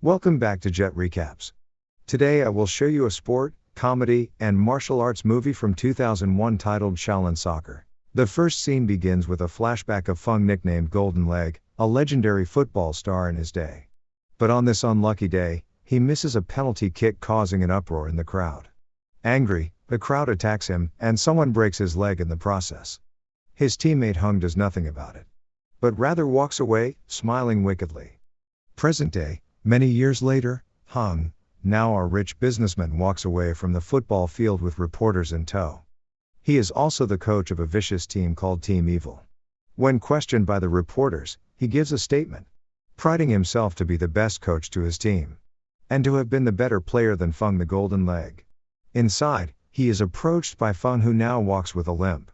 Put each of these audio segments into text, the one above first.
Welcome back to Jet Recaps. Today I will show you a sport, comedy, and martial arts movie from 2001 titled Shaolin Soccer. The first scene begins with a flashback of Feng, nicknamed Golden Leg, a legendary football star in his day. But on this unlucky day, he misses a penalty kick, causing an uproar in the crowd. Angry, the crowd attacks him, and someone breaks his leg in the process. His teammate Hung does nothing about it, but rather walks away, smiling wickedly. Present day, many years later, Hung, now a rich businessman, walks away from the football field with reporters in tow. He is also the coach of a vicious team called Team Evil. When questioned by the reporters, he gives a statement, priding himself to be the best coach to his team, and to have been the better player than Feng the Golden Leg. Inside, he is approached by Feng, who now walks with a limp.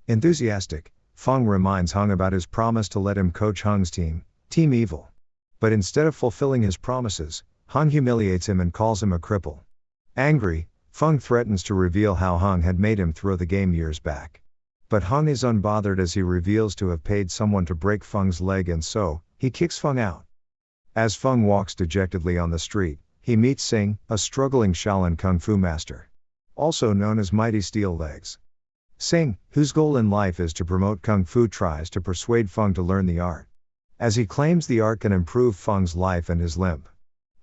Enthusiastic, Feng reminds Hung about his promise to let him coach Hung's team, Team Evil. But instead of fulfilling his promises, Hung humiliates him and calls him a cripple. Angry, Feng threatens to reveal how Hung had made him throw the game years back. But Hung is unbothered as he reveals to have paid someone to break Feng's leg, and so, he kicks Feng out. As Feng walks dejectedly on the street, he meets Sing, a struggling Shaolin Kung Fu master, also known as Mighty Steel Legs. Sing, whose goal in life is to promote Kung Fu, tries to persuade Feng to learn the art, as he claims the art can improve Feng's life and his limp.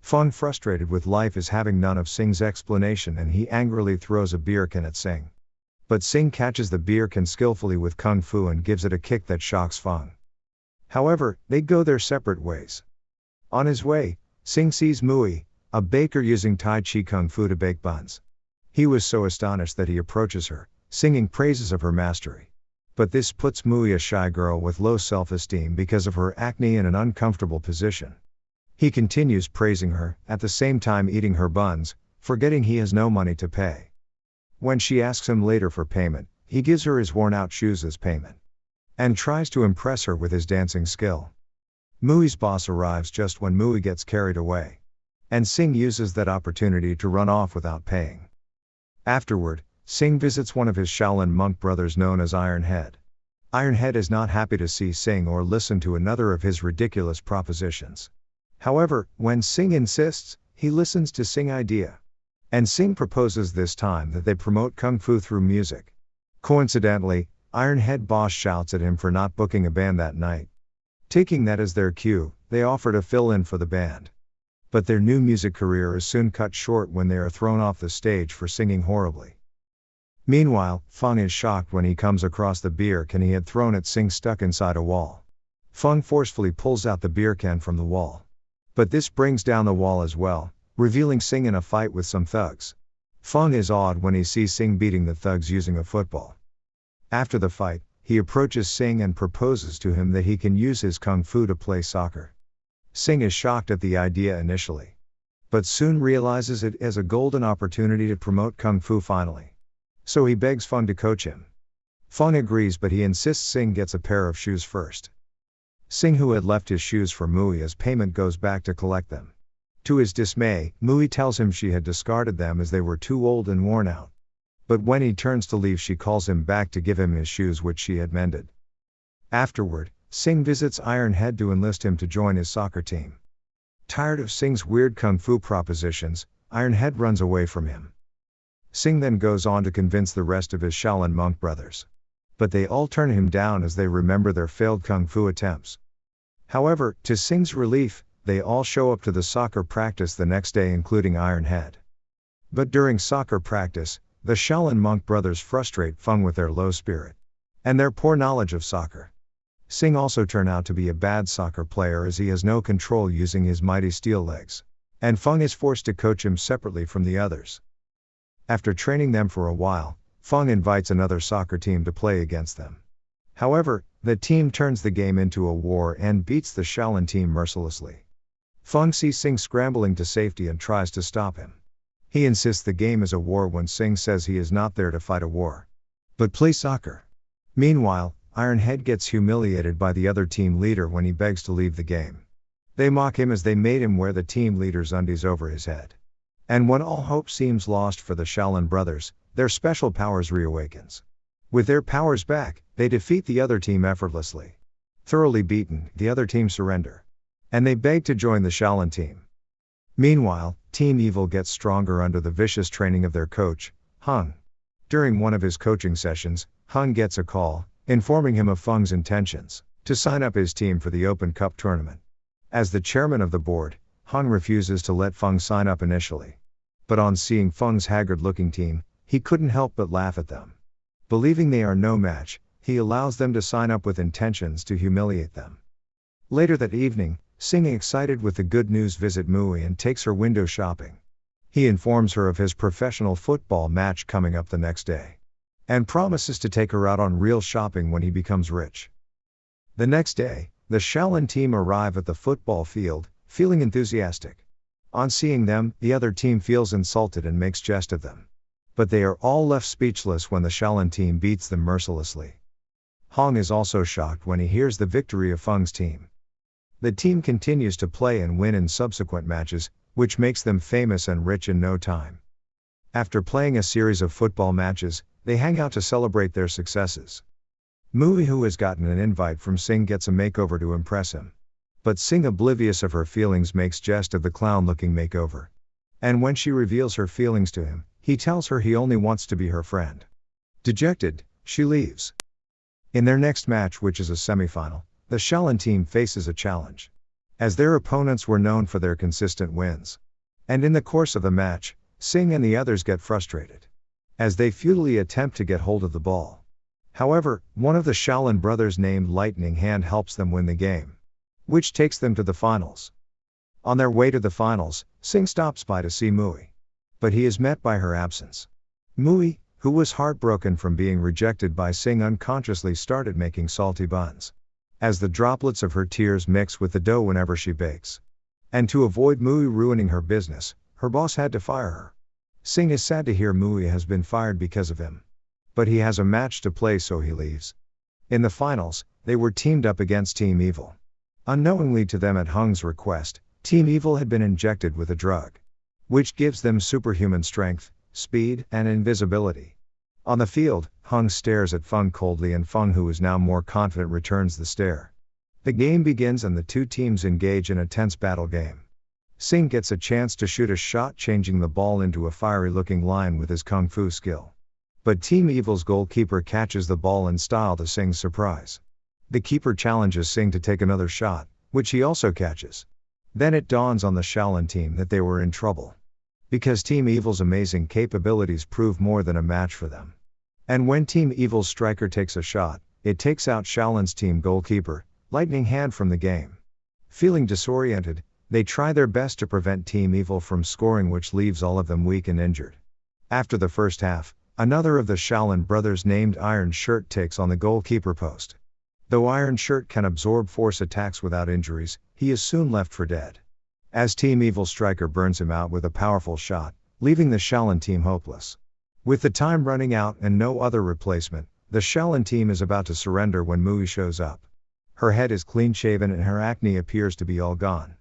Feng, frustrated with life, is having none of Sing's explanation, and he angrily throws a beer can at Sing. But Sing catches the beer can skillfully with Kung Fu and gives it a kick that shocks Feng. However, they go their separate ways. On his way, Sing sees Mui, a baker, using Tai Chi Kung Fu to bake buns. He was so astonished that he approaches her, singing praises of her mastery. But this puts Mui, a shy girl with low self-esteem because of her acne, in an uncomfortable position. He continues praising her, at the same time eating her buns, forgetting he has no money to pay. When she asks him later for payment, he gives her his worn-out shoes as payment, and tries to impress her with his dancing skill. Mui's boss arrives just when Mui gets carried away, and Sing uses that opportunity to run off without paying. Afterward, Sing visits one of his Shaolin monk brothers known as Iron Head. Iron Head is not happy to see Sing or listen to another of his ridiculous propositions. However, when Sing insists, he listens to Sing's idea, and Sing proposes this time that they promote Kung Fu through music. Coincidentally, Iron Head boss shouts at him for not booking a band that night. Taking that as their cue, they offer to fill in for the band. But their new music career is soon cut short when they are thrown off the stage for singing horribly. Meanwhile, Feng is shocked when he comes across the beer can he had thrown at Sing stuck inside a wall. Feng forcefully pulls out the beer can from the wall, but this brings down the wall as well, revealing Sing in a fight with some thugs. Feng is awed when he sees Sing beating the thugs using a football. After the fight, he approaches Sing and proposes to him that he can use his Kung Fu to play soccer. Sing is shocked at the idea initially, but soon realizes it as a golden opportunity to promote Kung Fu finally. So he begs Feng to coach him. Feng agrees, but he insists Sing gets a pair of shoes first. Sing, who had left his shoes for Mui as payment, goes back to collect them. To his dismay, Mui tells him she had discarded them as they were too old and worn out. But when he turns to leave, she calls him back to give him his shoes, which she had mended. Afterward, Sing visits Iron Head to enlist him to join his soccer team. Tired of Sing's weird Kung Fu propositions, Iron Head runs away from him. Sing then goes on to convince the rest of his Shaolin monk brothers, but they all turn him down as they remember their failed Kung Fu attempts. However, to Sing's relief, they all show up to the soccer practice the next day, including Iron Head. But during soccer practice, the Shaolin monk brothers frustrate Feng with their low spirit and their poor knowledge of soccer. Sing also turns out to be a bad soccer player as he has no control using his mighty steel legs, and Feng is forced to coach him separately from the others. After training them for a while, Feng invites another soccer team to play against them. However, the team turns the game into a war and beats the Shaolin team mercilessly. Feng sees Sing scrambling to safety and tries to stop him. He insists the game is a war when Sing says he is not there to fight a war, but play soccer. Meanwhile, Iron Head gets humiliated by the other team leader when he begs to leave the game. They mock him as they made him wear the team leader's undies over his head. And when all hope seems lost for the Shaolin brothers, their special powers reawakens. With their powers back, they defeat the other team effortlessly. Thoroughly beaten, the other team surrender, and they beg to join the Shaolin team. Meanwhile, Team Evil gets stronger under the vicious training of their coach, Hung. During one of his coaching sessions, Hung gets a call, informing him of Feng's intentions to sign up his team for the Open Cup tournament. As the chairman of the board, Hung refuses to let Feng sign up initially. But on seeing Feng's haggard-looking team, he couldn't help but laugh at them. Believing they are no match, he allows them to sign up with intentions to humiliate them. Later that evening, Sing, excited with the good news, visits Mui and takes her window shopping. He informs her of his professional football match coming up the next day, and promises to take her out on real shopping when he becomes rich. The next day, the Shaolin team arrive at the football field, feeling enthusiastic. On seeing them, the other team feels insulted and makes jest of them. But they are all left speechless when the Shaolin team beats them mercilessly. Hong is also shocked when he hears the victory of Feng's team. The team continues to play and win in subsequent matches, which makes them famous and rich in no time. After playing a series of football matches, they hang out to celebrate their successes. Mui, who has gotten an invite from Sing, gets a makeover to impress him. But Sing, oblivious of her feelings, makes jest of the clown-looking makeover. And when she reveals her feelings to him, he tells her he only wants to be her friend. Dejected, she leaves. In their next match, which is a semifinal, the Shaolin team faces a challenge, as their opponents were known for their consistent wins. And in the course of the match, Sing and the others get frustrated, as they futilely attempt to get hold of the ball. However, one of the Shaolin brothers named Lightning Hand helps them win the game, which takes them to the finals. On their way to the finals, Sing stops by to see Mui. But he is met by her absence. Mui, who was heartbroken from being rejected by Sing, unconsciously started making salty buns, as the droplets of her tears mix with the dough whenever she bakes. And to avoid Mui ruining her business, her boss had to fire her. Sing is sad to hear Mui has been fired because of him. But he has a match to play, so he leaves. In the finals, they were teamed up against Team Evil. Unknowingly to them, at Hung's request, Team Evil had been injected with a drug, which gives them superhuman strength, speed, and invisibility. On the field, Hung stares at Feng coldly, and Feng, who is now more confident, returns the stare. The game begins and the two teams engage in a tense battle game. Sing gets a chance to shoot a shot, changing the ball into a fiery-looking line with his kung fu skill. But Team Evil's goalkeeper catches the ball in style, to Sing's surprise. The keeper challenges Sing to take another shot, which he also catches. Then it dawns on the Shaolin team that they were in trouble, because Team Evil's amazing capabilities prove more than a match for them. And when Team Evil's striker takes a shot, it takes out Shaolin's team goalkeeper, Lightning Hand, from the game. Feeling disoriented, they try their best to prevent Team Evil from scoring, which leaves all of them weak and injured. After the first half, another of the Shaolin brothers named Iron Shirt takes on the goalkeeper post. Though Iron Shirt can absorb force attacks without injuries, he is soon left for dead, as Team Evil's striker burns him out with a powerful shot, leaving the Shaolin team hopeless. With the time running out and no other replacement, the Shaolin team is about to surrender when Mui shows up. Her head is clean-shaven and her acne appears to be all gone.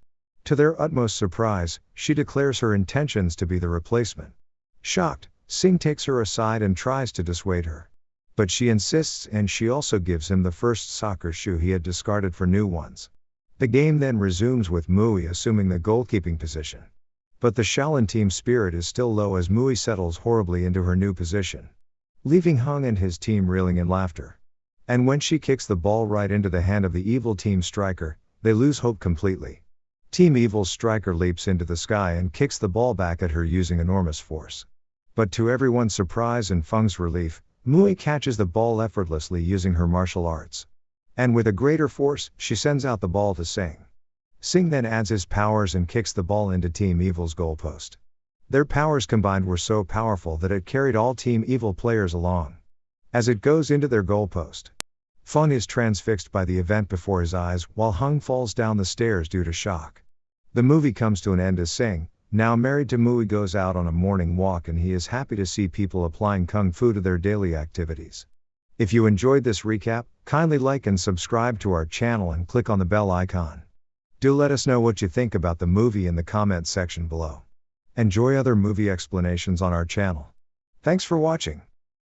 To their utmost surprise, she declares her intentions to be the replacement. Shocked, Sing takes her aside and tries to dissuade her. But she insists, and she also gives him the first soccer shoe he had discarded for new ones. The game then resumes with Mui assuming the goalkeeping position. But the Shaolin team's spirit is still low as Mui settles horribly into her new position, leaving Hung and his team reeling in laughter. And when she kicks the ball right into the hand of the Evil team striker, they lose hope completely. Team Evil's striker leaps into the sky and kicks the ball back at her using enormous force. But to everyone's surprise and Feng's relief, Mui catches the ball effortlessly using her martial arts. And with a greater force, she sends out the ball to Sing. Sing then adds his powers and kicks the ball into Team Evil's goalpost. Their powers combined were so powerful that it carried all Team Evil players along, as it goes into their goalpost. Feng is transfixed by the event before his eyes, while Hung falls down the stairs due to shock. The movie comes to an end as Sing, now married to Mui, goes out on a morning walk, and he is happy to see people applying kung fu to their daily activities. If you enjoyed this recap, kindly like and subscribe to our channel and click on the bell icon. Do let us know what you think about the movie in the comment section below. Enjoy other movie explanations on our channel. Thanks for watching.